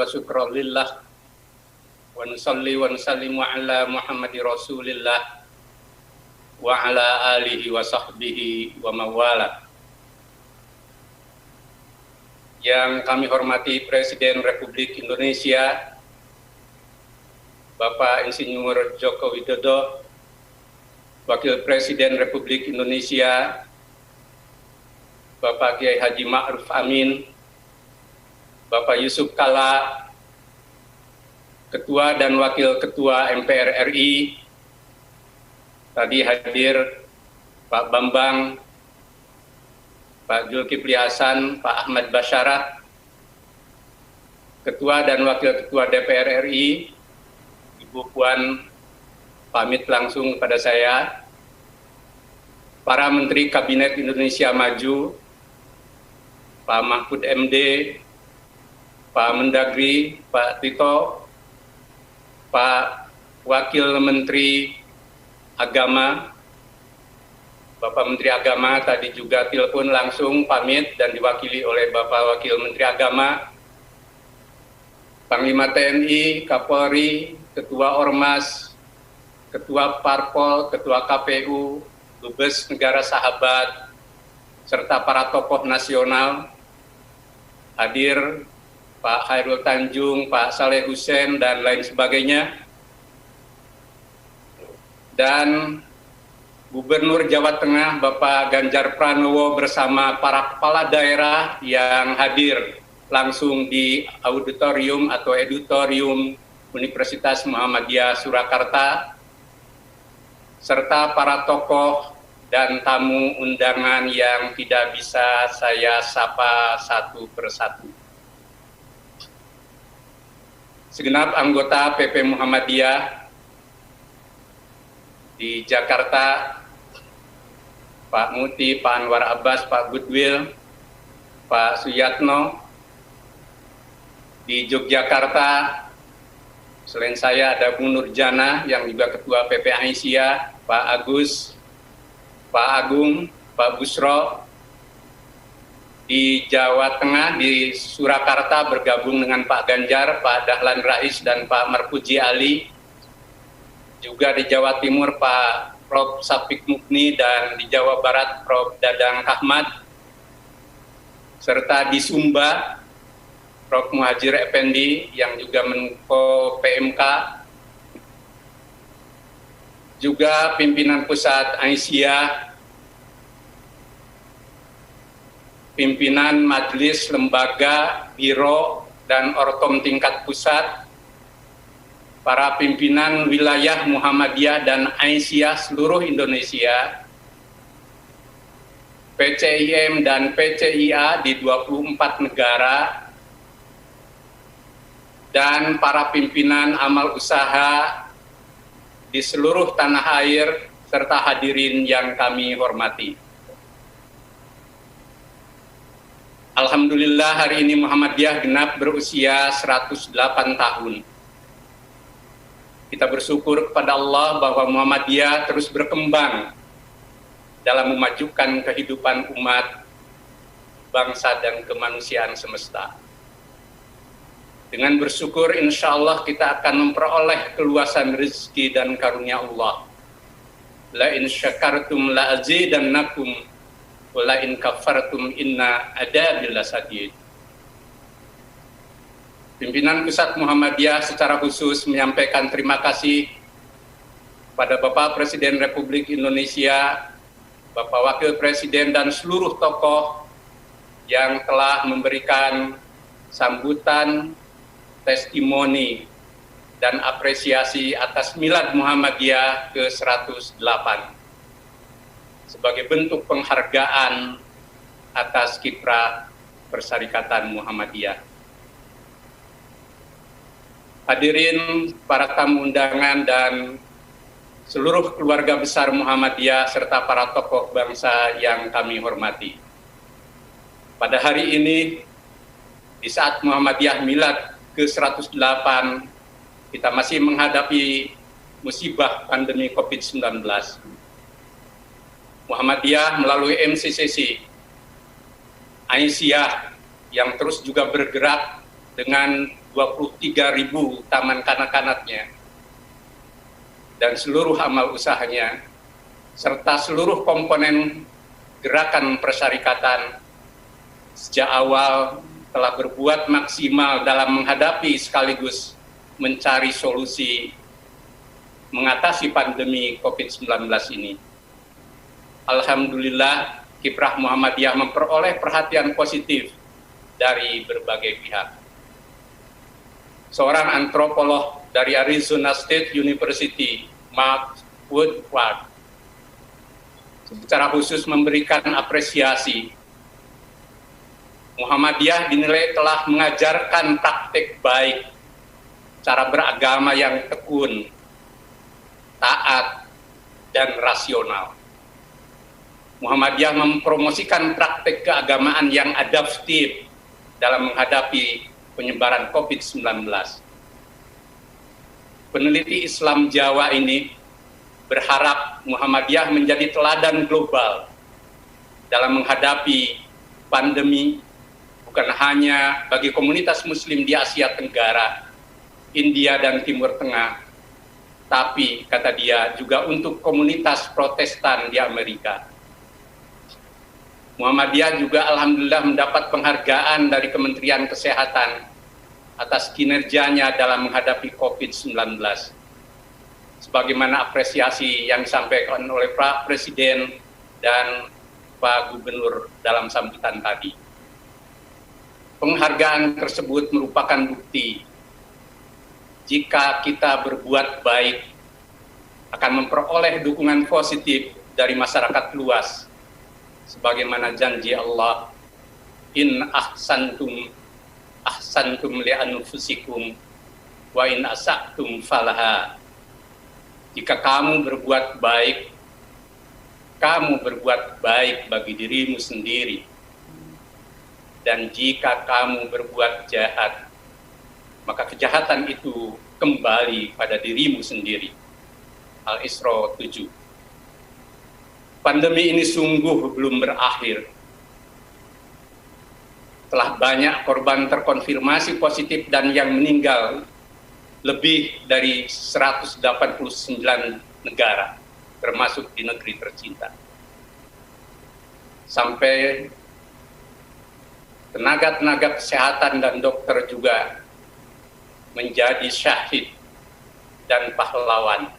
wa syukran lillah wa nusalli wa nusallimu ala Muhammadi Rasulillah wa ala alihi wa sahbihi wa mawala. Yang kami hormati Presiden Republik Indonesia Bapak Insinyur Joko Widodo, Wakil Presiden Republik Indonesia Bapak Kiai Haji Ma'ruf Amin, Bapak Yusuf Kalla, Ketua dan Wakil Ketua MPR RI, tadi hadir Pak Bambang, Pak Zulkifli Hasan, Pak Ahmad Basyarat, Ketua dan Wakil Ketua DPR RI, Ibu Puan pamit langsung kepada saya, para Menteri Kabinet Indonesia Maju, Pak Mahfud MD, Pak Mendagri, Pak Tito, Pak Wakil Menteri Agama, Bapak Menteri Agama tadi juga telepon langsung pamit dan diwakili oleh Bapak Wakil Menteri Agama, Panglima TNI, Kapolri, Ketua Ormas, Ketua Parpol, Ketua KPU, Dubes Negara Sahabat, serta para tokoh nasional hadir, Pak Hairul Tanjung, Pak Saleh Hussein, dan lain sebagainya. Dan Gubernur Jawa Tengah Bapak Ganjar Pranowo bersama para kepala daerah yang hadir langsung di auditorium atau edutorium Universitas Muhammadiyah Surakarta, serta para tokoh dan tamu undangan yang tidak bisa saya sapa satu persatu. Segenap anggota PP Muhammadiyah di Jakarta, Pak Muti, Pak Anwar Abbas, Pak Goodwill, Pak Suyatno. Di Yogyakarta, selain saya ada Bu Nurjana yang juga Ketua PP Aisyah, Pak Agus, Pak Agung, Pak Busro. Di Jawa Tengah, di Surakarta bergabung dengan Pak Ganjar, Pak Dahlan Rais, dan Pak Marpuji Ali. Juga di Jawa Timur Pak Prof. Sapik Mukni, dan di Jawa Barat Prof. Dadang Ahmad. Serta di Sumba, Prof. Muhajir Effendi yang juga Menko PMK. Juga pimpinan pusat Aisyah, pimpinan majelis, lembaga, biro, dan ortom tingkat pusat, para pimpinan wilayah Muhammadiyah dan Aisyah seluruh Indonesia, PCIM dan PCIA di 24 negara, dan para pimpinan amal usaha di seluruh tanah air, serta hadirin yang kami hormati. Alhamdulillah hari ini Muhammadiyah genap berusia 108 tahun. Kita bersyukur kepada Allah bahwa Muhammadiyah terus berkembang dalam memajukan kehidupan umat, bangsa, dan kemanusiaan semesta. Dengan bersyukur insya Allah kita akan memperoleh keluasan rezeki dan karunia Allah. La in syakartum la azidannakum wala in kafartum inna adabi lasadid. Pimpinan Pusat Muhammadiyah secara khusus menyampaikan terima kasih pada Bapak Presiden Republik Indonesia, Bapak Wakil Presiden, dan seluruh tokoh yang telah memberikan sambutan, testimoni, dan apresiasi atas Milad Muhammadiyah ke-108. Sebagai bentuk penghargaan atas kiprah Persyarikatan Muhammadiyah. Hadirin para tamu undangan dan seluruh keluarga besar Muhammadiyah serta para tokoh bangsa yang kami hormati. Pada hari ini, di saat Muhammadiyah Milad ke-108, kita masih menghadapi musibah pandemi COVID-19. Muhammadiyah melalui MCCC, Aisyah yang terus juga bergerak dengan 23.000 taman kanak-kanaknya, dan seluruh amal usahanya, serta seluruh komponen gerakan persyarikatan sejak awal telah berbuat maksimal dalam menghadapi sekaligus mencari solusi mengatasi pandemi COVID-19 ini. Alhamdulillah, kiprah Muhammadiyah memperoleh perhatian positif dari berbagai pihak. Seorang antropolog dari Arizona State University, Mark Woodward, secara khusus memberikan apresiasi. Muhammadiyah dinilai telah mengajarkan praktik baik, cara beragama yang tekun, taat, dan rasional. Muhammadiyah mempromosikan praktik keagamaan yang adaptif dalam menghadapi penyebaran COVID-19. Peneliti Islam Jawa ini berharap Muhammadiyah menjadi teladan global dalam menghadapi pandemi, bukan hanya bagi komunitas Muslim di Asia Tenggara, India, dan Timur Tengah, tapi, kata dia, juga untuk komunitas Protestan di Amerika. Muhammadiyah juga alhamdulillah mendapat penghargaan dari Kementerian Kesehatan atas kinerjanya dalam menghadapi COVID-19. Sebagaimana apresiasi yang disampaikan oleh Pak Presiden dan Pak Gubernur dalam sambutan tadi. Penghargaan tersebut merupakan bukti jika kita berbuat baik akan memperoleh dukungan positif dari masyarakat luas. Sebagaimana janji Allah, in ahsantum li anfusikum wa in asa'tum falaha. Jika kamu berbuat baik, kamu berbuat baik bagi dirimu sendiri. Dan jika kamu berbuat jahat, maka kejahatan itu kembali pada dirimu sendiri. Al-Isra 7. Pandemi ini sungguh belum berakhir. Telah banyak korban terkonfirmasi positif dan yang meninggal lebih dari 189 negara, termasuk di negeri tercinta. Sampai tenaga-tenaga kesehatan dan dokter juga menjadi syahid dan pahlawan.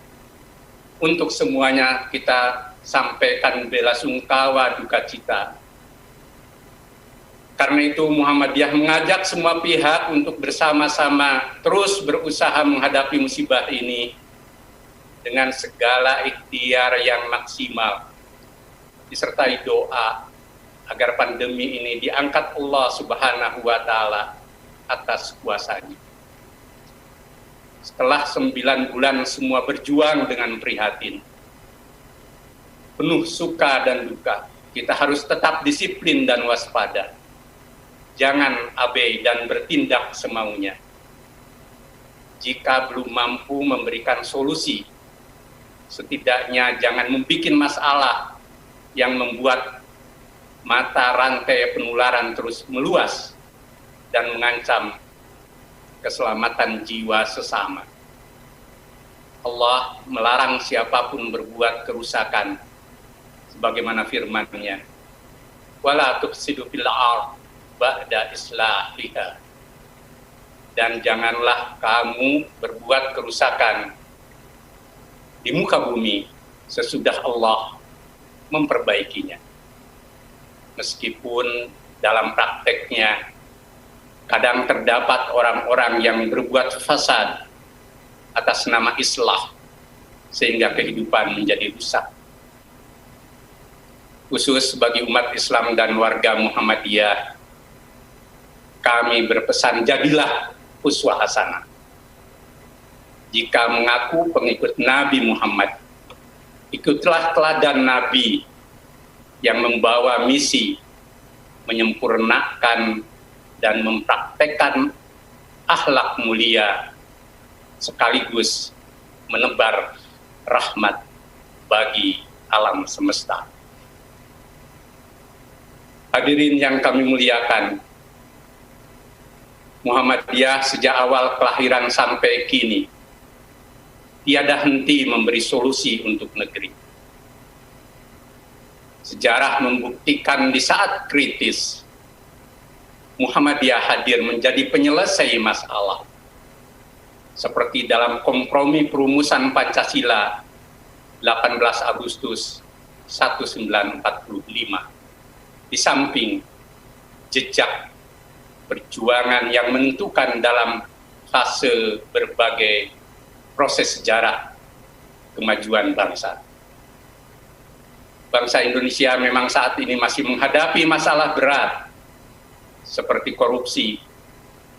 Untuk semuanya kita sampaikan bela sungkawa duka cita. Karena itu Muhammadiyah mengajak semua pihak untuk bersama-sama terus berusaha menghadapi musibah ini dengan segala ikhtiar yang maksimal, disertai doa agar pandemi ini diangkat Allah Subhanahu wa Ta'ala atas kuasanya. Setelah 9 bulan semua berjuang dengan prihatin, penuh suka dan duka, kita harus tetap disiplin dan waspada. Jangan abai dan bertindak semaunya. Jika belum mampu memberikan solusi, setidaknya jangan membuat masalah yang membuat mata rantai penularan terus meluas dan mengancam keselamatan jiwa sesama. Allah melarang siapapun berbuat kerusakan, sebagaimana firman-Nya, wala tufsidu fil ardh ba'da islahiha. Dan janganlah kamu berbuat kerusakan di muka bumi sesudah Allah memperbaikinya. Meskipun dalam prakteknya kadang terdapat orang-orang yang berbuat fasad atas nama islah sehingga kehidupan menjadi rusak. Khusus bagi umat Islam dan warga Muhammadiyah, kami berpesan, jadilah uswah hasanah. Jika mengaku pengikut Nabi Muhammad, ikutlah teladan Nabi yang membawa misi menyempurnakan dan mempraktekkan akhlak mulia sekaligus menebar rahmat bagi alam semesta. Hadirin yang kami muliakan, Muhammadiyah sejak awal kelahiran sampai kini tiada henti memberi solusi untuk negeri. Sejarah membuktikan di saat kritis, Muhammadiyah hadir menjadi penyelesai masalah. Seperti dalam kompromi perumusan Pancasila 18 Agustus 1945. Di samping jejak perjuangan yang menentukan dalam fase berbagai proses sejarah kemajuan bangsa. Bangsa Indonesia memang saat ini masih menghadapi masalah berat seperti korupsi,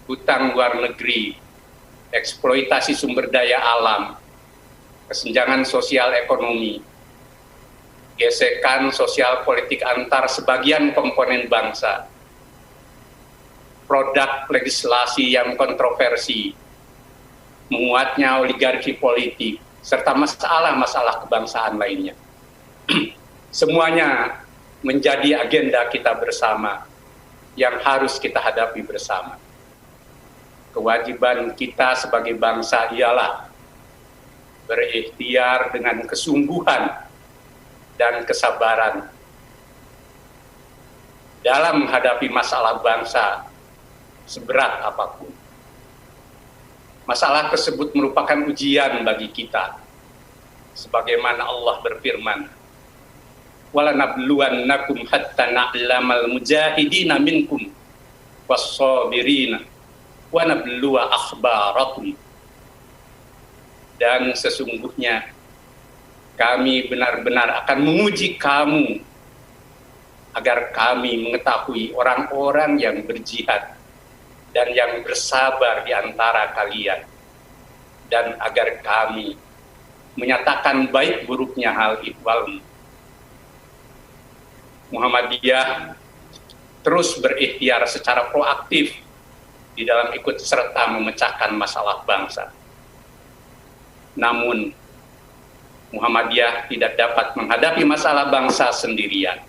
hutang luar negeri, eksploitasi sumber daya alam, kesenjangan sosial ekonomi, gesekan sosial politik antar sebagian komponen bangsa, produk legislasi yang kontroversi, menguatnya oligarki politik, serta masalah-masalah kebangsaan lainnya. Semuanya menjadi agenda kita bersama yang harus kita hadapi bersama. Kewajiban kita sebagai bangsa ialah berikhtiar dengan kesungguhan dan kesabaran dalam menghadapi masalah bangsa seberat apapun. Masalah tersebut merupakan ujian bagi kita. Sebagaimana Allah berfirman, "Walanabluwannakum hatta na'lamal mujahidina minkum was-sabirina wa nabluwa akhbarakum." Dan sesungguhnya kami benar-benar akan menguji kamu agar kami mengetahui orang-orang yang berjihad dan yang bersabar di antara kalian, dan agar kami menyatakan baik buruknya hal ihwalmu. Muhammadiyah terus berikhtiar secara proaktif di dalam ikut serta memecahkan masalah bangsa. Namun Muhammadiyah tidak dapat menghadapi masalah bangsa sendirian.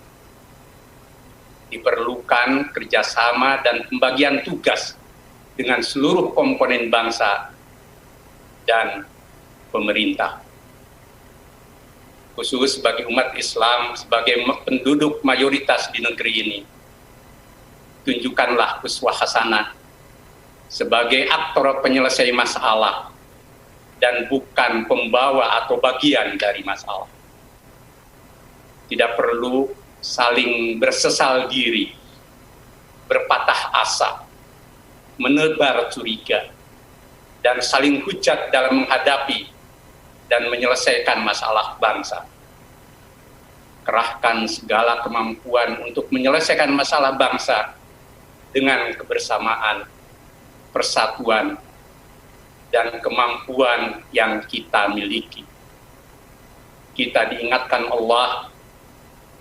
Diperlukan kerjasama dan pembagian tugas dengan seluruh komponen bangsa dan pemerintah. Khusus bagi umat Islam sebagai penduduk mayoritas di negeri ini, tunjukkanlah uswah hasanah sebagai aktor penyelesai masalah dan bukan pembawa atau bagian dari masalah. Tidak perlu saling bersesal diri, berpatah asa, menebar curiga, dan saling hujat dalam menghadapi dan menyelesaikan masalah bangsa. Kerahkan segala kemampuan untuk menyelesaikan masalah bangsa dengan kebersamaan, persatuan, dan kemampuan yang kita miliki. Kita diingatkan Allah,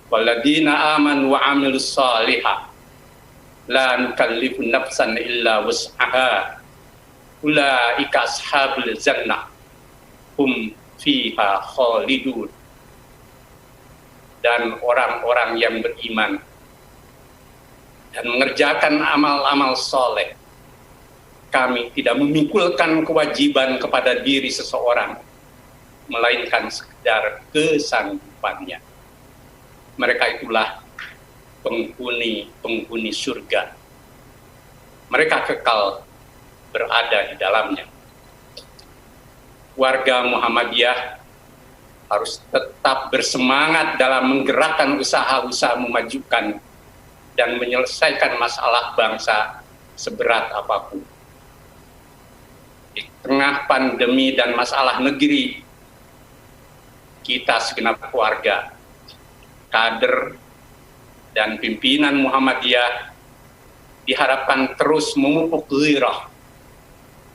"Walladzina amanu wa 'amilus shalihat la nukallifu nafsan illa wus'aha ulaika ashabul jannah hum fiha khalidun." Dan orang-orang yang beriman dan mengerjakan amal-amal soleh, kami tidak memikulkan kewajiban kepada diri seseorang, melainkan sekedar kesanggupannya. Mereka itulah penghuni surga. Mereka kekal berada di dalamnya. Warga Muhammadiyah harus tetap bersemangat dalam menggerakkan usaha-usaha memajukan dan menyelesaikan masalah bangsa seberat apapun. Di tengah pandemi dan masalah negeri, kita segenap keluarga, kader, dan pimpinan Muhammadiyah diharapkan terus memupuk gairah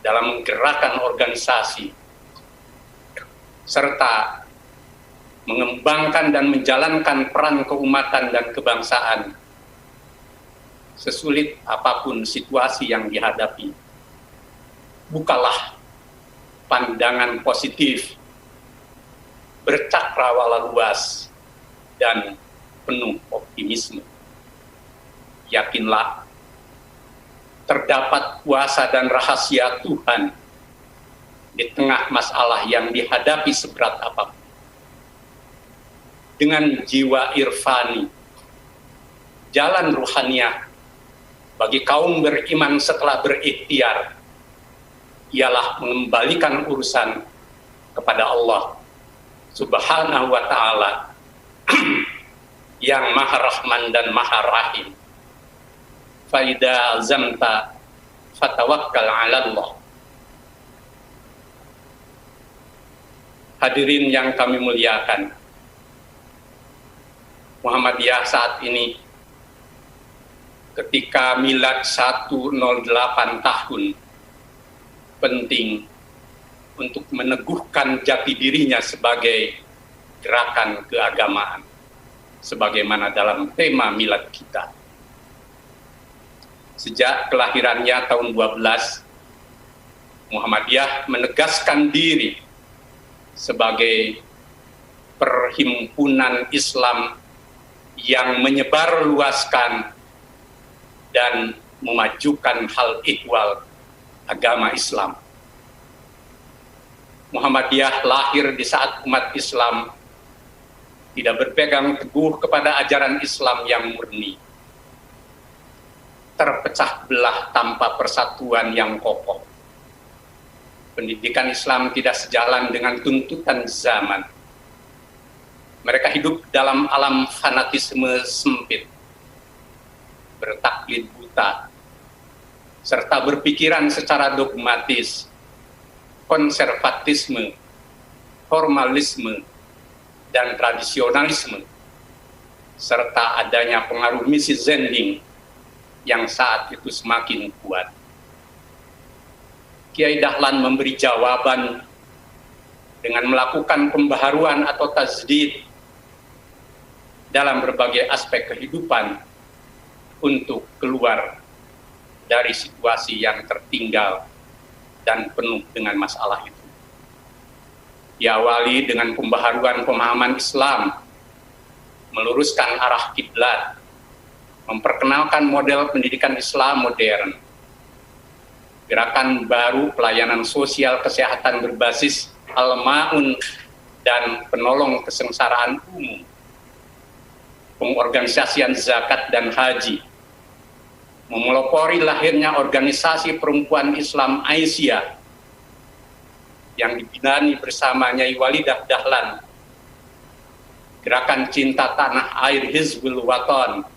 dalam menggerakkan organisasi serta mengembangkan dan menjalankan peran keumatan dan kebangsaan sesulit apapun situasi yang dihadapi. Bukalah pandangan positif, bercakrawala luas, dan penuh optimisme. Yakinlah, terdapat kuasa dan rahasia Tuhan di tengah masalah yang dihadapi seberat apapun. Dengan jiwa irfani, jalan ruhaniah bagi kaum beriman setelah berikhtiar ialah mengembalikan urusan kepada Allah Subhanahu wa Ta'ala yang Maha Rahman dan Maha Rahim. Faida azamta fatawakkal 'ala Allah. Hadirin yang kami muliakan, Muhammadiyah saat ini ketika milad 108 tahun penting untuk meneguhkan jati dirinya sebagai gerakan keagamaan sebagaimana dalam tema milad kita. Sejak kelahirannya tahun 12, Muhammadiyah menegaskan diri sebagai perhimpunan Islam yang menyebarluaskan dan memajukan hal ihwal agama Islam. Muhammadiyah lahir di saat umat Islam tidak berpegang teguh kepada ajaran Islam yang murni, terpecah belah tanpa persatuan yang kokoh. Pendidikan Islam tidak sejalan dengan tuntutan zaman. Mereka hidup dalam alam fanatisme sempit, bertaklid buta, serta berpikiran secara dogmatis, konservatisme, formalisme, dan tradisionalisme, serta adanya pengaruh misi Zending yang saat itu semakin kuat. Kiai Dahlan memberi jawaban dengan melakukan pembaharuan atau tajdid dalam berbagai aspek kehidupan untuk keluar dari situasi yang tertinggal dan penuh dengan masalah itu. Diawali dengan pembaharuan pemahaman Islam, meluruskan arah kiblat, memperkenalkan model pendidikan Islam modern, gerakan baru pelayanan sosial kesehatan berbasis al-ma'un dan penolong kesengsaraan umum, pengorganisasian zakat dan haji, memelopori lahirnya organisasi perempuan Islam Aisyah yang dibinani bersama Nyai Walidah Dahlan, gerakan cinta tanah air Hizbul Waton,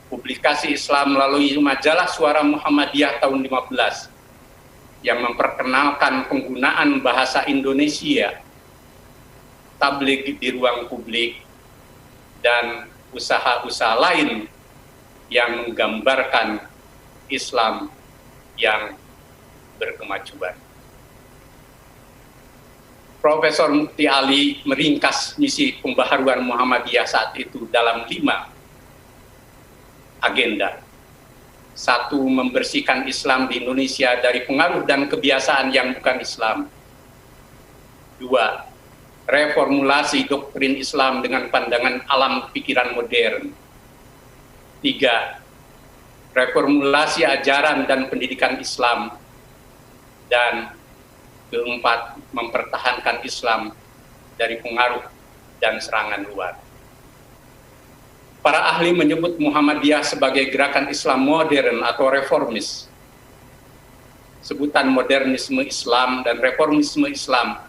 publikasi Islam melalui majalah Suara Muhammadiyah tahun 15 yang memperkenalkan penggunaan bahasa Indonesia, tabligh di ruang publik, dan usaha-usaha lain yang menggambarkan Islam yang berkemajuan. Profesor Mukti Ali meringkas misi pembaharuan Muhammadiyah saat itu dalam 5 agenda. 1. Membersihkan Islam di Indonesia dari pengaruh dan kebiasaan yang bukan Islam. 2. Reformulasi doktrin Islam dengan pandangan alam pikiran modern. 3. Reformulasi ajaran dan pendidikan Islam. Dan keempat, mempertahankan Islam dari pengaruh dan serangan luar. Para ahli menyebut Muhammadiyah sebagai gerakan Islam modern atau reformis. Sebutan modernisme Islam dan reformisme Islam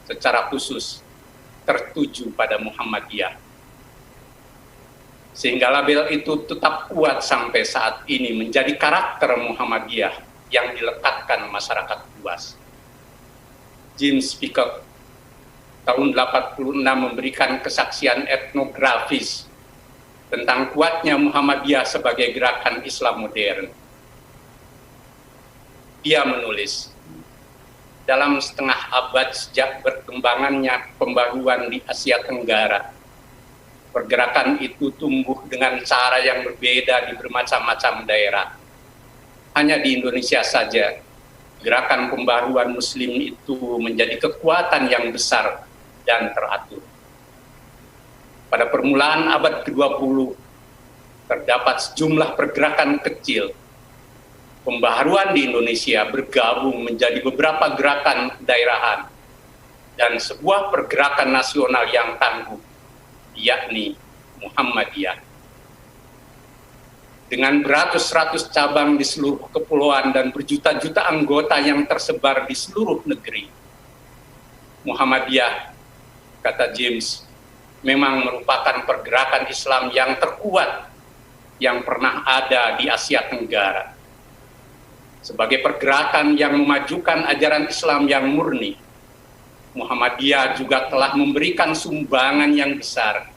secara khusus tertuju pada Muhammadiyah. Sehingga label itu tetap kuat sampai saat ini menjadi karakter Muhammadiyah yang dilekatkan masyarakat luas. James Peacock tahun 86 memberikan kesaksian etnografis tentang kuatnya Muhammadiyah sebagai gerakan Islam modern. Dia menulis, dalam setengah abad sejak berkembangannya pembaruan di Asia Tenggara, pergerakan itu tumbuh dengan cara yang berbeda di bermacam-macam daerah. Hanya di Indonesia saja, gerakan pembaruan Muslim itu menjadi kekuatan yang besar dan teratur. Pada permulaan abad ke-20, terdapat sejumlah pergerakan kecil pembaharuan di Indonesia bergabung menjadi beberapa gerakan daerahan dan sebuah pergerakan nasional yang tangguh, yakni Muhammadiyah. Dengan beratus-ratus cabang di seluruh kepulauan dan berjuta-juta anggota yang tersebar di seluruh negeri, Muhammadiyah, kata James, memang merupakan pergerakan Islam yang terkuat yang pernah ada di Asia Tenggara. Sebagai pergerakan yang memajukan ajaran Islam yang murni, Muhammadiyah juga telah memberikan sumbangan yang besar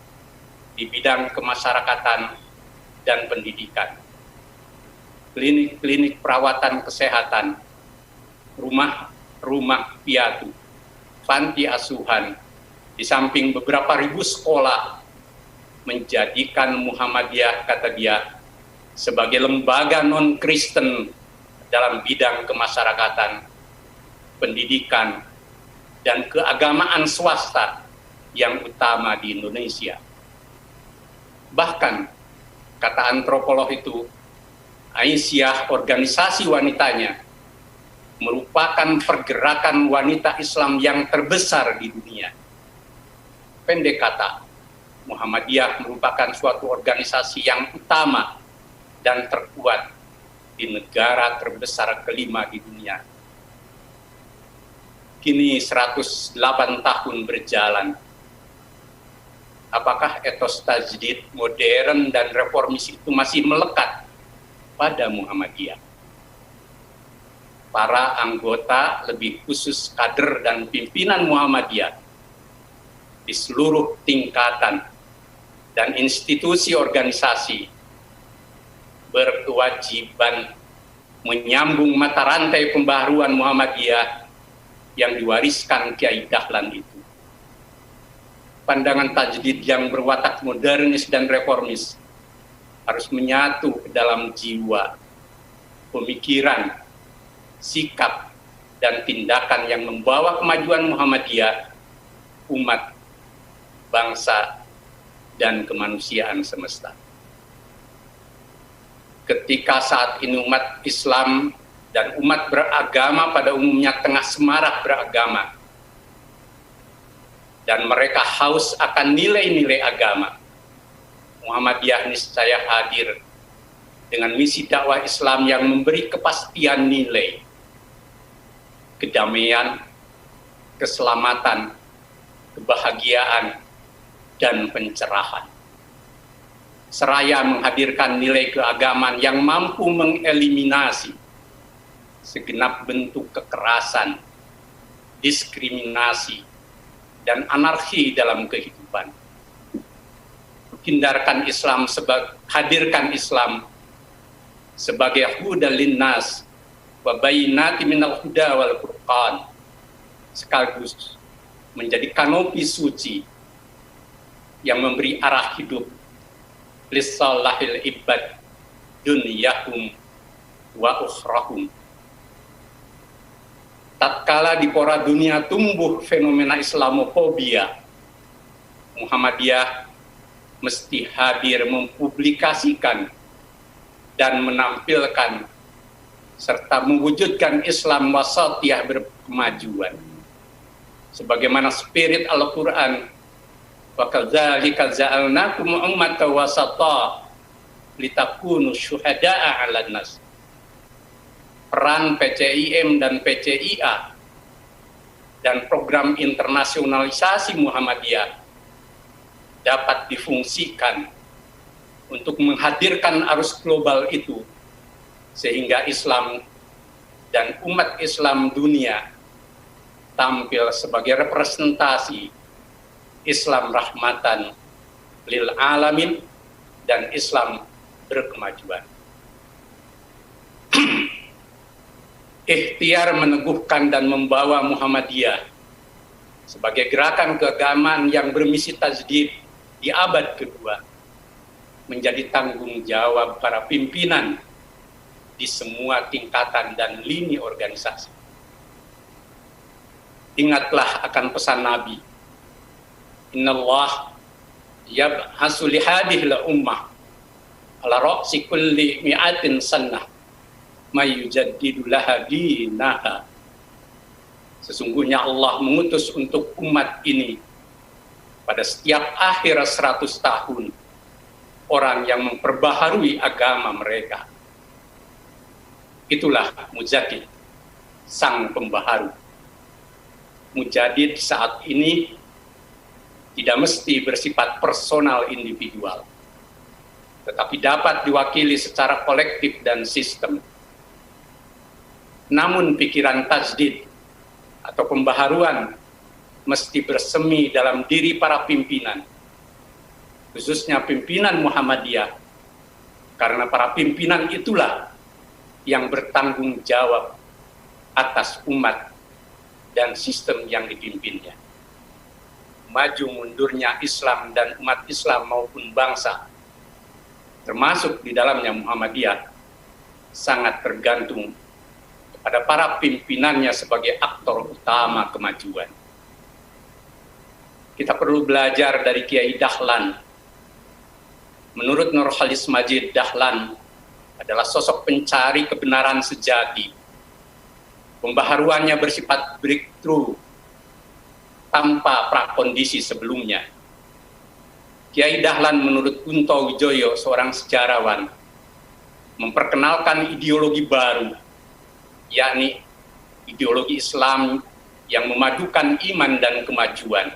di bidang kemasyarakatan dan pendidikan. Klinik-klinik perawatan kesehatan, rumah-rumah piatu, panti asuhan, di samping beberapa ribu sekolah, menjadikan Muhammadiyah, kata dia, sebagai lembaga non-Kristen dalam bidang kemasyarakatan, pendidikan, dan keagamaan swasta yang utama di Indonesia. Bahkan, kata antropolog itu, Aisyah, organisasi wanitanya, merupakan pergerakan wanita Islam yang terbesar di dunia. Pendek kata, Muhammadiyah merupakan suatu organisasi yang utama dan terkuat di negara terbesar kelima di dunia. Kini 108 tahun berjalan. Apakah etos tajdid modern dan reformis itu masih melekat pada Muhammadiyah? Para anggota, lebih khusus kader dan pimpinan Muhammadiyah di seluruh tingkatan dan institusi organisasi berkewajiban menyambung mata rantai pembaharuan Muhammadiyah yang diwariskan Kiai Dahlan itu. Pandangan tajdid yang berwatak modernis dan reformis harus menyatu ke dalam jiwa, pemikiran, sikap, dan tindakan yang membawa kemajuan Muhammadiyah, umat, bangsa, dan kemanusiaan semesta. Ketika saat ini umat Islam dan umat beragama pada umumnya tengah semarak beragama, dan mereka haus akan nilai-nilai agama, Muhammadiyah niscaya hadir dengan misi dakwah Islam yang memberi kepastian nilai, kedamaian, keselamatan, kebahagiaan, dan pencerahan. Seraya menghadirkan nilai keagamaan yang mampu mengeliminasi segenap bentuk kekerasan, diskriminasi, dan anarki dalam kehidupan. Hadirkan Islam sebagai hudal linnas wa bayyinati minal huda wal furqan, sekaligus menjadi kanopi suci yang memberi arah hidup lissalahil ibad dunyahum wa ukhrahum. Tatkala di pora dunia tumbuh fenomena Islamofobia, Muhammadiyah mesti hadir mempublikasikan dan menampilkan serta mewujudkan Islam wasatiyah berkemajuan. Sebagaimana spirit Al-Quran, wa kadzalika ja'alnakum ummatan wasata litakunu syuhada'a 'alan nas. Peran PCIM dan PCIA dan program internasionalisasi Muhammadiyah dapat difungsikan untuk menghadirkan arus global itu, sehingga Islam dan umat Islam dunia tampil sebagai representasi Islam rahmatan lil alamin dan Islam berkemajuan. Ikhtiar meneguhkan dan membawa Muhammadiyah sebagai gerakan keagamaan yang bermisi tajdid di abad kedua menjadi tanggung jawab para pimpinan di semua tingkatan dan lini organisasi. Ingatlah akan pesan Nabi, Innallah yab'asu lihadihil ummah ala ra'si kulli mi'atin sannah mayyujaddidu laha dinaha. Sesungguhnya Allah mengutus untuk umat ini pada setiap akhir 100 tahun orang yang memperbaharui agama mereka. Itulah Mujaddid, sang pembaharu. Mujaddid saat ini tidak mesti bersifat personal individual, tetapi dapat diwakili secara kolektif dan sistem. Namun pikiran tajdid atau pembaharuan mesti bersemi dalam diri para pimpinan, khususnya pimpinan Muhammadiyah, karena para pimpinan itulah yang bertanggung jawab atas umat dan sistem yang dipimpinnya. Maju mundurnya Islam dan umat Islam maupun bangsa, termasuk di dalamnya Muhammadiyah, sangat tergantung kepada para pimpinannya sebagai aktor utama kemajuan. Kita perlu belajar dari Kiai Dahlan. Menurut Nurholis Majid, Dahlan adalah sosok pencari kebenaran sejati. Pembaharuannya bersifat breakthrough tanpa prakondisi sebelumnya. Kiai Dahlan menurut Kunto Wijoyo, seorang sejarawan, memperkenalkan ideologi baru, yakni ideologi Islam yang memadukan iman dan kemajuan,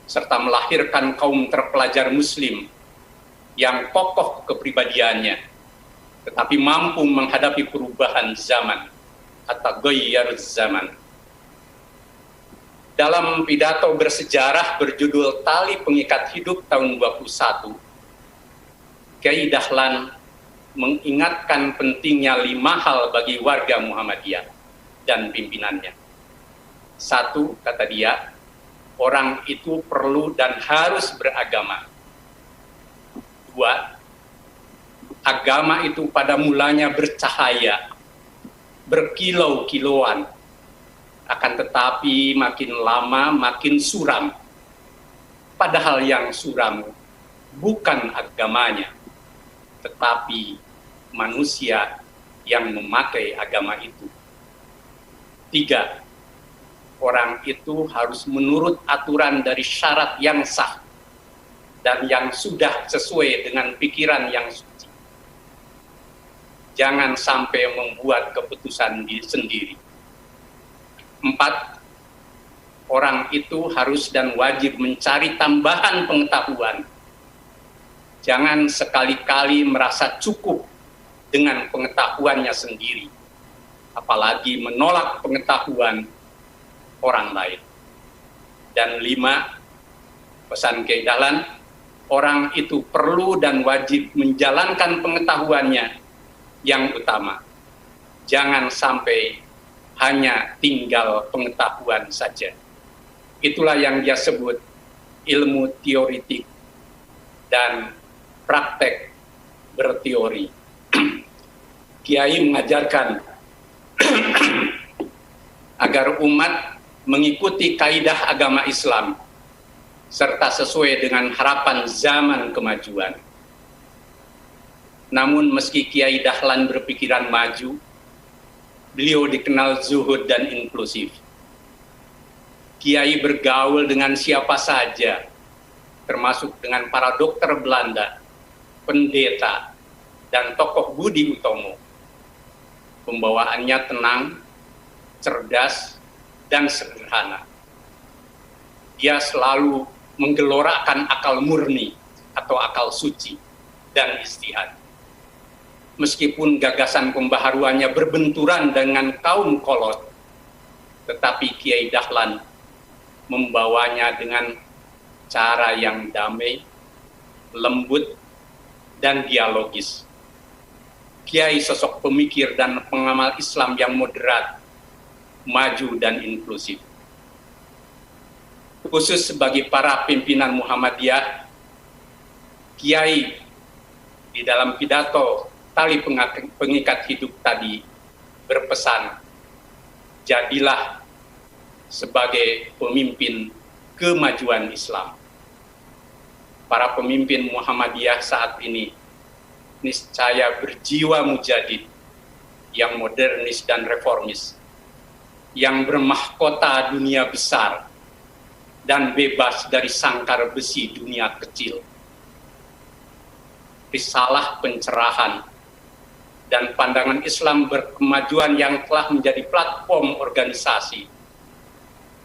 serta melahirkan kaum terpelajar Muslim yang kokoh kepribadiannya, tetapi mampu menghadapi perubahan zaman atau ghayyar zaman. Dalam pidato bersejarah berjudul Tali Pengikat Hidup tahun 21, Kiai Dahlan mengingatkan pentingnya 5 hal bagi warga Muhammadiyah dan pimpinannya. 1, kata dia, orang itu perlu dan harus beragama. 2, agama itu pada mulanya bercahaya, berkilau-kilauan, akan tetapi makin lama makin suram. Padahal yang suram bukan agamanya, tetapi manusia yang memakai agama itu. 3, orang itu harus menurut aturan dari syarat yang sah dan yang sudah sesuai dengan pikiran yang suci. Jangan sampai membuat keputusan sendiri. 4, orang itu harus dan wajib mencari tambahan pengetahuan. Jangan sekali-kali merasa cukup dengan pengetahuannya sendiri, apalagi menolak pengetahuan orang lain. Dan 5, pesan Kiai Dahlan, orang itu perlu dan wajib menjalankan pengetahuannya yang utama. Jangan sampai hanya tinggal pengetahuan saja. Itulah yang dia sebut ilmu teoritik dan praktek berteori. Kiai mengajarkan agar umat mengikuti kaidah agama Islam serta sesuai dengan harapan zaman kemajuan. Namun meski Kiai Dahlan berpikiran maju, beliau dikenal zuhud dan inklusif. Kiai bergaul dengan siapa saja, termasuk dengan para dokter Belanda, pendeta, dan tokoh Budi Utomo. Pembawaannya tenang, cerdas, dan sederhana. Dia selalu menggelorakan akal murni atau akal suci dan istihad. Meskipun gagasan pembaharuannya berbenturan dengan kaum kolot, tetapi Kiai Dahlan membawanya dengan cara yang damai, lembut, dan dialogis. Kiai sosok pemikir dan pengamal Islam yang moderat, maju dan inklusif. Khusus bagi para pimpinan Muhammadiyah, Kiai di dalam pidato Tali Pengikat Hidup tadi berpesan, jadilah sebagai pemimpin kemajuan Islam. Para pemimpin Muhammadiyah saat ini niscaya berjiwa mujaddid yang modernis dan reformis, yang bermahkota dunia besar dan bebas dari sangkar besi dunia kecil. Risalah pencerahan dan pandangan Islam berkemajuan yang telah menjadi platform organisasi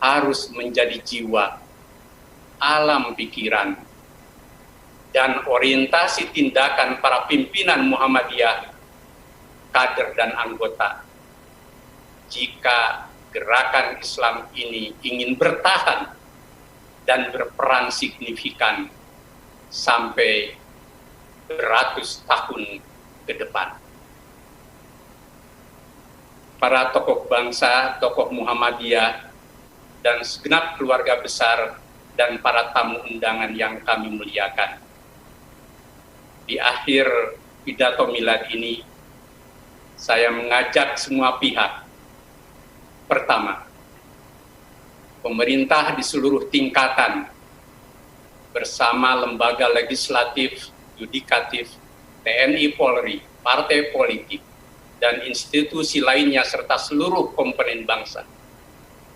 harus menjadi jiwa, alam pikiran, dan orientasi tindakan para pimpinan Muhammadiyah, kader dan anggota. Jika gerakan Islam ini ingin bertahan dan berperan signifikan sampai beratus tahun ke depan. Para tokoh bangsa, tokoh Muhammadiyah, dan segenap keluarga besar dan para tamu undangan yang kami muliakan. Di akhir pidato milad ini, saya mengajak semua pihak. Pertama, pemerintah di seluruh tingkatan bersama lembaga legislatif, yudikatif, TNI Polri, partai politik, dan institusi lainnya serta seluruh komponen bangsa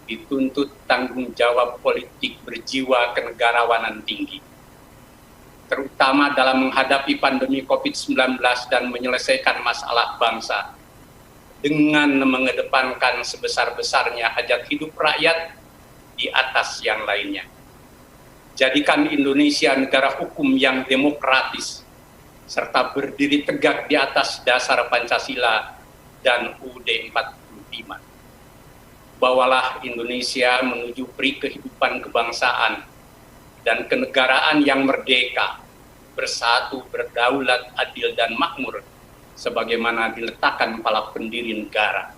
dituntut tanggung jawab politik berjiwa kenegarawanan tinggi, terutama dalam menghadapi pandemi COVID-19 dan menyelesaikan masalah bangsa dengan mengedepankan sebesar-besarnya hajat hidup rakyat di atas yang lainnya. Jadikan Indonesia negara hukum yang demokratis, serta berdiri tegak di atas dasar Pancasila dan UUD 45. Bawalah Indonesia menuju peri kehidupan kebangsaan dan kenegaraan yang merdeka, bersatu, berdaulat, adil, dan makmur, sebagaimana diletakkan para pendiri negara.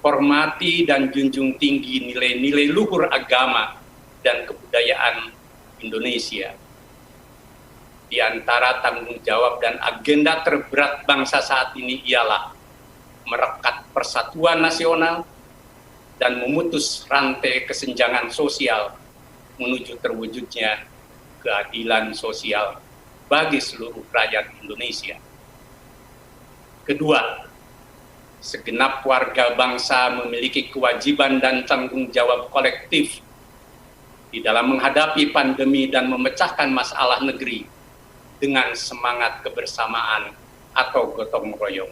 Hormati dan junjung tinggi nilai-nilai luhur agama dan kebudayaan Indonesia. Di antara tanggung jawab dan agenda terberat bangsa saat ini ialah merekat persatuan nasional dan memutus rantai kesenjangan sosial menuju terwujudnya keadilan sosial bagi seluruh rakyat Indonesia. Kedua, segenap warga bangsa memiliki kewajiban dan tanggung jawab kolektif di dalam menghadapi pandemi dan memecahkan masalah negeri dengan semangat kebersamaan atau gotong royong.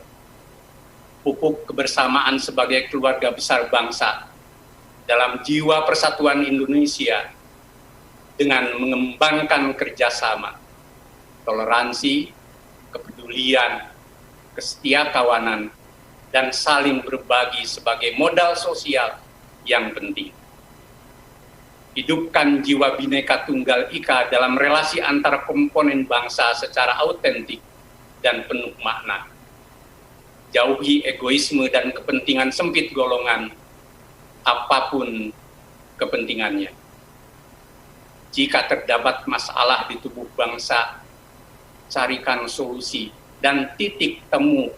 Pupuk kebersamaan sebagai keluarga besar bangsa dalam jiwa persatuan Indonesia dengan mengembangkan kerjasama, toleransi, kepedulian, kesetiakawanan, dan saling berbagi sebagai modal sosial yang penting. Hidupkan jiwa Bhinneka Tunggal Ika dalam relasi antar komponen bangsa secara autentik dan penuh makna. Jauhi egoisme dan kepentingan sempit golongan, apapun kepentingannya. Jika terdapat masalah di tubuh bangsa, carikan solusi dan titik temu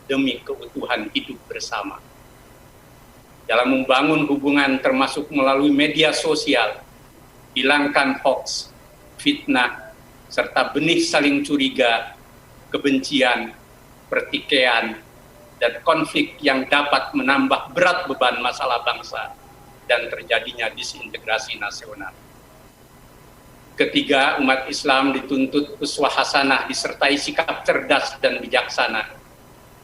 demi keutuhan hidup bersama. Dalam membangun hubungan termasuk melalui media sosial, hilangkan hoax, fitnah, serta benih saling curiga, kebencian, pertikaian, dan konflik yang dapat menambah berat beban masalah bangsa dan terjadinya disintegrasi nasional. Ketiga, umat Islam dituntut uswah hasanah disertai sikap cerdas dan bijaksana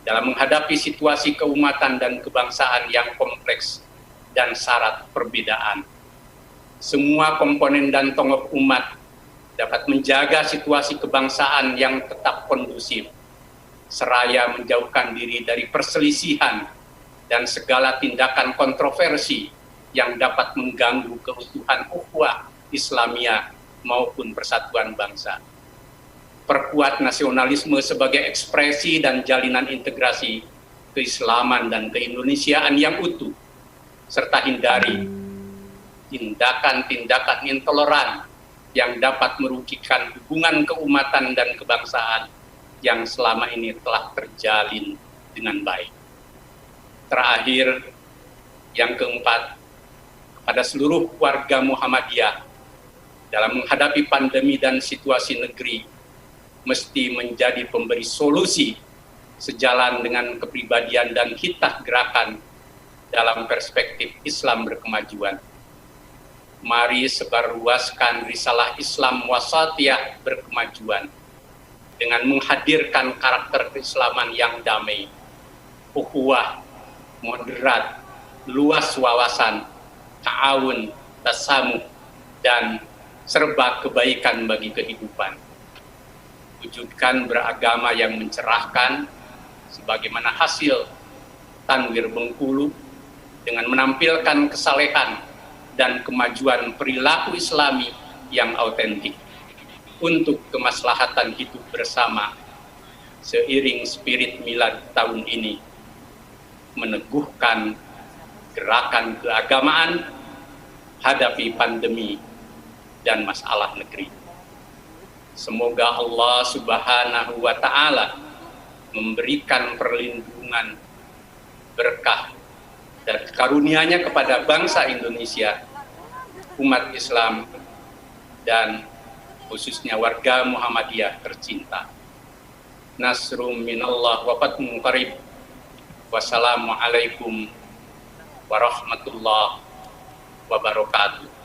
dalam menghadapi situasi keumatan dan kebangsaan yang kompleks dan syarat perbedaan. Semua komponen dan tokoh umat dapat menjaga situasi kebangsaan yang tetap kondusif, seraya menjauhkan diri dari perselisihan dan segala tindakan kontroversi yang dapat mengganggu keutuhan ukhuwah Islamiyah maupun persatuan bangsa. Perkuat nasionalisme sebagai ekspresi dan jalinan integrasi keislaman dan keindonesiaan yang utuh, serta hindari tindakan-tindakan intoleran yang dapat merugikan hubungan keumatan dan kebangsaan yang selama ini telah terjalin dengan baik. Terakhir, yang keempat, kepada seluruh warga Muhammadiyah dalam menghadapi pandemi dan situasi negeri mesti menjadi pemberi solusi sejalan dengan kepribadian dan hitah gerakan dalam perspektif Islam berkemajuan. Mari sebarluaskan risalah Islam wasatiyah berkemajuan dengan menghadirkan karakter keislaman yang damai, ukhuwah, moderat, luas wawasan, ta'awun, tasamuh, dan serba kebaikan bagi kehidupan. Wujudkan beragama yang mencerahkan sebagaimana hasil Tanwir Bengkulu dengan menampilkan kesalehan dan kemajuan perilaku Islami yang autentik untuk kemaslahatan hidup bersama seiring spirit milad tahun ini meneguhkan gerakan keagamaan hadapi pandemi dan masalah negeri. Semoga Allah Subhanahu wa Ta'ala memberikan perlindungan, berkah, dan karunia-Nya kepada bangsa Indonesia, umat Islam, dan khususnya warga Muhammadiyah tercinta. Nasrum minallah wa fatmun qarib. Wassalamualaikum warahmatullahi wabarakatuh.